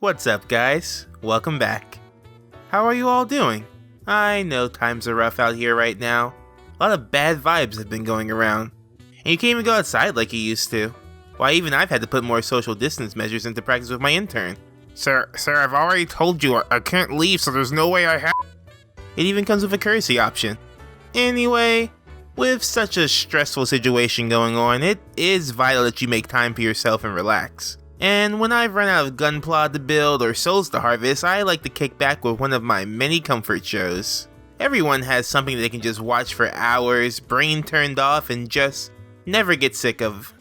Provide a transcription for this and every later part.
What's up, guys? Welcome back. How are you all doing? I know times are rough out here right now. A lot of bad vibes have been going around. And you can't even go outside like you used to. Why, even I've had to put more social distance measures into practice with my intern. Sir, I've already told you I can't leave, so there's no way I have. It even comes with a courtesy option. Anyway, with such a stressful situation going on, it is vital that you make time for yourself and relax. And when I've run out of Gunpla to build or souls to harvest, I like to kick back with one of my many comfort shows. Everyone has something they can just watch for hours, brain turned off, and just never get sick of.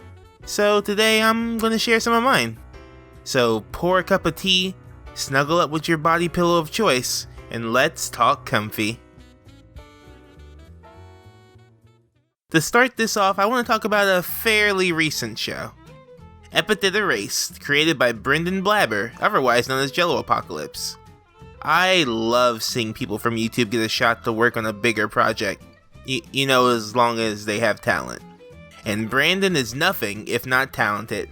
So today I'm going to share some of mine. So pour a cup of tea, snuggle up with your body pillow of choice, and let's talk comfy. To start this off, I want to talk about a fairly recent show. Epithet Erased, created by Brendan Blabber, otherwise known as Jello Apocalypse. I love seeing people from YouTube get a shot to work on a bigger project. You know, as long as they have talent. And Brandon is nothing if not talented.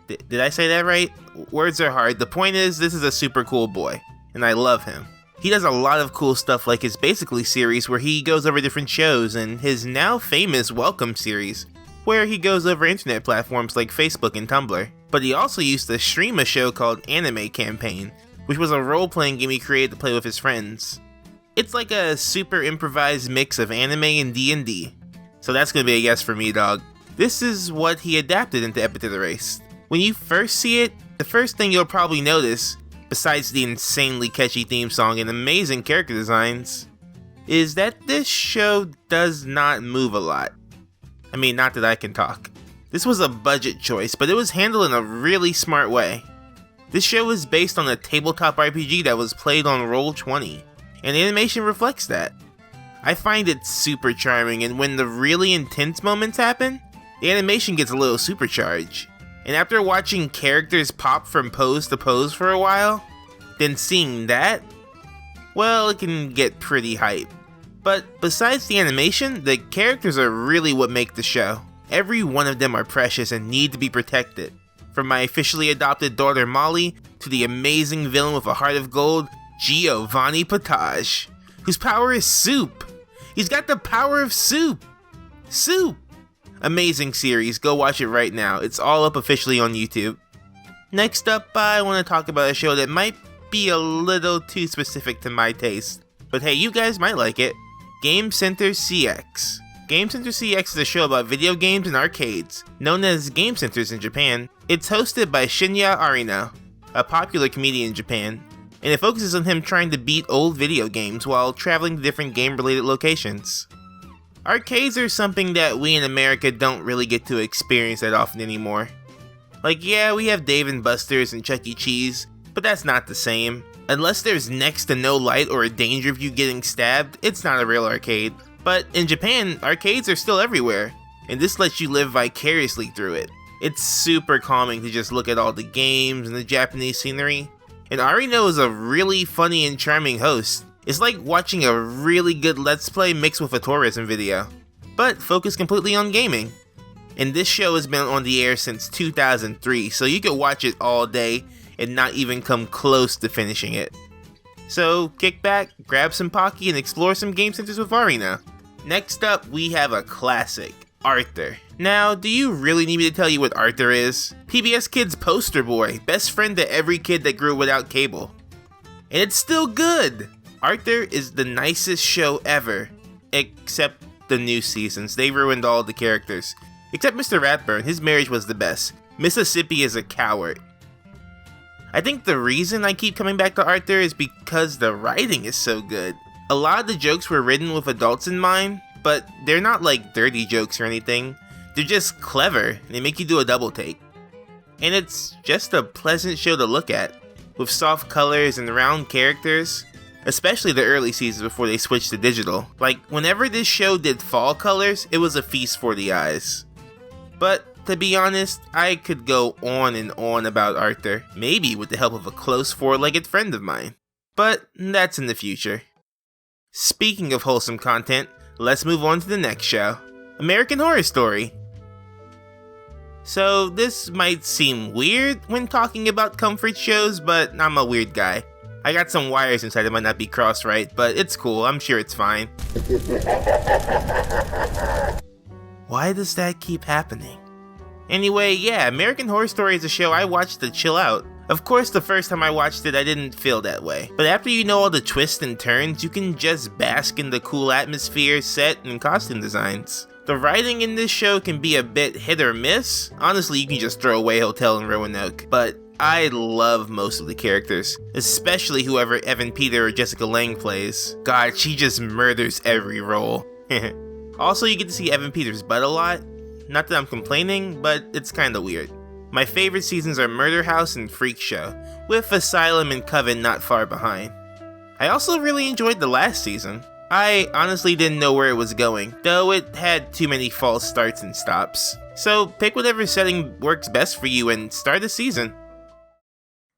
Did I say that right? Words are hard. The point is, this is a super cool boy, and I love him. He does a lot of cool stuff like his Basically series where he goes over different shows, and his now famous Welcome series, where he goes over internet platforms like Facebook and Tumblr. But he also used to stream a show called Anime Campaign, which was a role-playing game he created to play with his friends. It's like a super improvised mix of anime and D&D. So that's gonna be a yes for me, dog. This is what he adapted into Epithet Erased. When you first see it, the first thing you'll probably notice, besides the insanely catchy theme song and amazing character designs, is that this show does not move a lot. I mean, not that I can talk. This was a budget choice, but it was handled in a really smart way. This show is based on a tabletop RPG that was played on Roll20, and the animation reflects that. I find it super charming, and when the really intense moments happen, the animation gets a little supercharged. And after watching characters pop from pose to pose for a while, then seeing that, well, it can get pretty hype. But besides the animation, the characters are really what make the show. Every one of them are precious and need to be protected. From my officially adopted daughter Molly, to the amazing villain with a heart of gold, Giovanni Potage, whose power is soup. He's got the power of soup. Soup! Amazing series, go watch it right now. It's all up officially on YouTube. Next up, I want to talk about a show that might be a little too specific to my taste. But hey, you guys might like it. Game Center CX. Game Center CX is a show about video games and arcades, known as Game Centers in Japan. It's hosted by Shinya Arino, a popular comedian in Japan, and it focuses on him trying to beat old video games while traveling to different game-related locations. Arcades are something that we in America don't really get to experience that often anymore. Like, yeah, we have Dave & Buster's and Chuck E. Cheese, but that's not the same. Unless there's next to no light or a danger of you getting stabbed, it's not a real arcade. But in Japan, arcades are still everywhere, and this lets you live vicariously through it. It's super calming to just look at all the games and the Japanese scenery. And Arino is a really funny and charming host. It's like watching a really good Let's Play mixed with a tourism video, but focused completely on gaming. And this show has been on the air since 2003, so you could watch it all day and not even come close to finishing it. So kick back, grab some Pocky, and explore some game centers with Arino. Next up, we have a classic, Arthur. Now, do you really need me to tell you what Arthur is? PBS Kids poster boy, best friend to every kid that grew without cable. And it's still good! Arthur is the nicest show ever, except the new seasons. They ruined all the characters. Except Mr. Ratburn, his marriage was the best. Mississippi is a coward. I think the reason I keep coming back to Arthur is because the writing is so good. A lot of the jokes were written with adults in mind, but they're not like dirty jokes or anything. They're just clever, and they make you do a double take. And it's just a pleasant show to look at, with soft colors and round characters, especially the early seasons before they switched to digital. Like, whenever this show did fall colors, it was a feast for the eyes. But to be honest, I could go on and on about Arthur, maybe with the help of a close four-legged friend of mine. But that's in the future. Speaking of wholesome content, let's move on to the next show, American Horror Story. So this might seem weird when talking about comfort shows, but I'm a weird guy. I got some wires inside that might not be crossed right, but it's cool, I'm sure it's fine. Why does that keep happening? Anyway, yeah, American Horror Story is a show I watched to chill out. Of course, the first time I watched it, I didn't feel that way. But after you know all the twists and turns, you can just bask in the cool atmosphere, set, and costume designs. The writing in this show can be a bit hit or miss. Honestly, you can just throw away Hotel in Roanoke. But I love most of the characters, especially whoever Evan Peter or Jessica Lange plays. God, she just murders every role. Also, you get to see Evan Peters' butt a lot. Not that I'm complaining, but it's kinda weird. My favorite seasons are Murder House and Freak Show, with Asylum and Coven not far behind. I also really enjoyed the last season. I honestly didn't know where it was going, though it had too many false starts and stops. So pick whatever setting works best for you and start the season.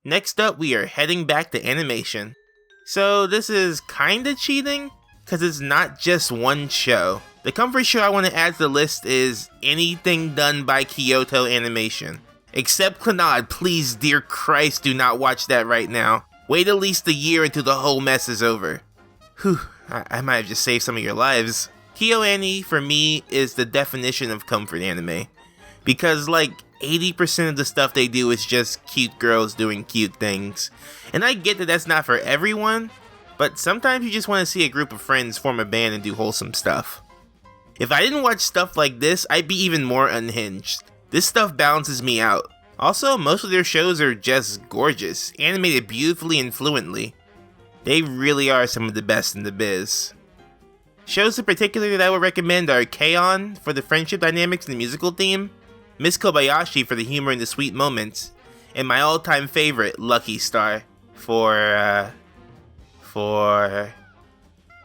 Next up, we are heading back to animation. So this is kinda cheating, cause it's not just one show. The comfort show I want to add to the list is anything done by Kyoto Animation. Except Clannad, please dear Christ do not watch that right now. Wait at least a year until the whole mess is over. Whew, I might have just saved some of your lives. Kyoto Annie, for me, is the definition of comfort anime. Because like 80% of the stuff they do is just cute girls doing cute things. And I get that that's not for everyone, but sometimes you just want to see a group of friends form a band and do wholesome stuff. If I didn't watch stuff like this, I'd be even more unhinged. This stuff balances me out. Also, most of their shows are just gorgeous, animated beautifully and fluently. They really are some of the best in the biz. Shows in particular that I would recommend are K-On! For the friendship dynamics and the musical theme, Miss Kobayashi for the humor and the sweet moments, and my all-time favorite, Lucky Star, for...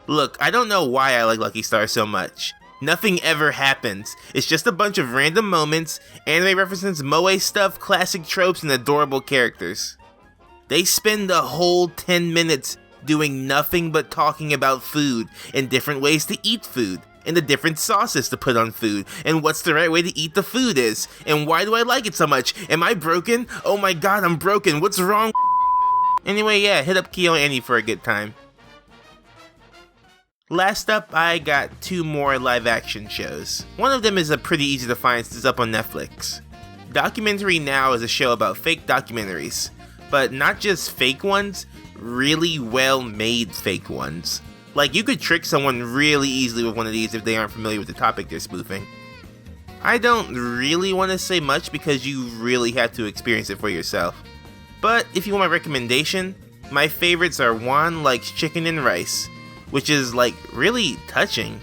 Look, I don't know why I like Lucky Star so much. Nothing ever happens. It's just a bunch of random moments, anime references, moe stuff, classic tropes, and adorable characters. They spend the whole 10 minutes doing nothing but talking about food, and different ways to eat food, and the different sauces to put on food, and what's the right way to eat the food is, and why do I like it so much? Am I broken? Oh my god, I'm broken. What's wrong? Anyway, yeah, hit up Kyoto Annie for a good time. Last up, I got 2 more live-action shows. One of them is a pretty easy to find since it's up on Netflix. Documentary Now is a show about fake documentaries, but not just fake ones, really well-made fake ones. Like, you could trick someone really easily with one of these if they aren't familiar with the topic they're spoofing. I don't really want to say much because you really have to experience it for yourself. But if you want my recommendation, my favorites are Juan Likes Chicken and Rice, which is like really touching,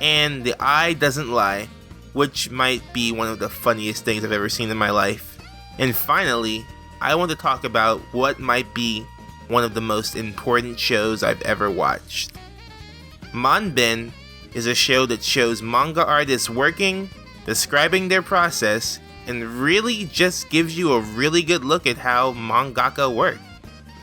and The Eye Doesn't Lie, which might be one of the funniest things I've ever seen in my life. And finally, I want to talk about what might be one of the most important shows I've ever watched. Manben is a show that shows manga artists working, describing their process, and really just gives you a really good look at how mangaka work.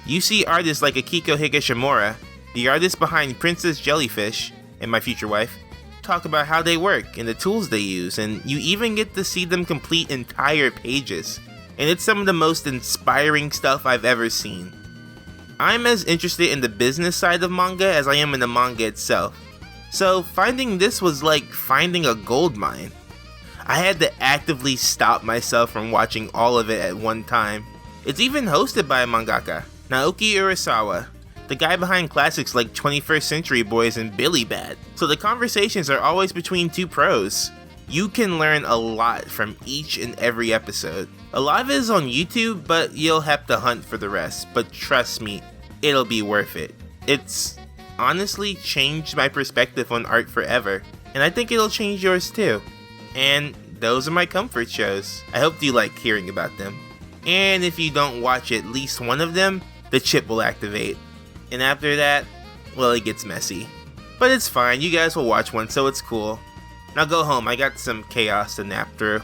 You see artists like Akiko Higashimura, the artist behind Princess Jellyfish, and My Future Wife, talk about how they work and the tools they use, and you even get to see them complete entire pages. And it's some of the most inspiring stuff I've ever seen. I'm as interested in the business side of manga as I am in the manga itself, so finding this was like finding a gold mine. I had to actively stop myself from watching all of it at one time. It's even hosted by a mangaka, Naoki Urasawa, the guy behind classics like 21st Century Boys and Billy Bat. So the conversations are always between 2 pros. You can learn a lot from each and every episode. A lot of it is on YouTube, but you'll have to hunt for the rest. But trust me, it'll be worth it. It's honestly changed my perspective on art forever, and I think it'll change yours too. And those are my comfort shows. I hope you like hearing about them. And if you don't watch at least one of them, the chip will activate. And after that, well, it gets messy. But it's fine, you guys will watch one, so it's cool. Now go home, I got some chaos to nap through.